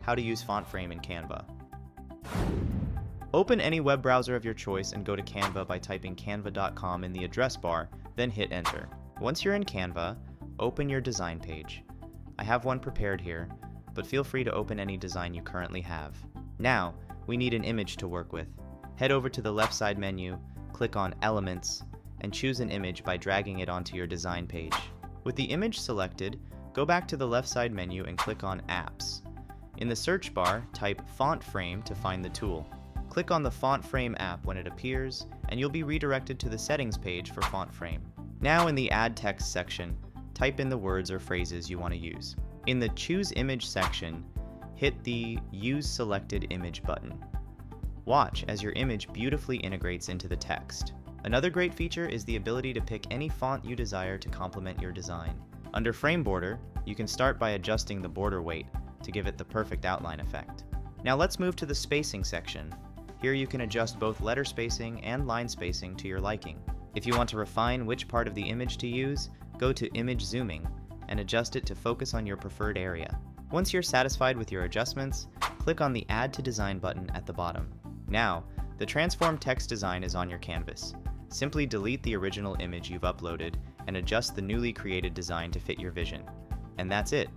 how to use font frame in Canva. Open any web browser of your choice and go to Canva by typing canva.com in the address bar, then hit enter. Once you're in Canva, open your design page. I have one prepared here, but feel free to open any design you currently have. Now, we need an image to work with. Head over to the left side menu, click on Elements, and choose an image by dragging it onto your design page. With the image selected, go back to the left side menu and click on Apps. In the search bar, type Font Frame to find the tool. Click on the Font Frame app when it appears, and you'll be redirected to the settings page for Font Frame. Now in the Add Text section, type in the words or phrases you want to use. In the Choose Image section, hit the Use Selected Image button. Watch as your image beautifully integrates into the text. Another great feature is the ability to pick any font you desire to complement your design. Under Frame Border, you can start by adjusting the border weight to give it the perfect outline effect. Now let's move to the spacing section. Here you can adjust both letter spacing and line spacing to your liking. If you want to refine which part of the image to use, go to Image Zooming and adjust it to focus on your preferred area. Once you're satisfied with your adjustments, click on the Add to Design button at the bottom. Now, the transform text design is on your canvas. Simply delete the original image you've uploaded and adjust the newly created design to fit your vision. And that's it.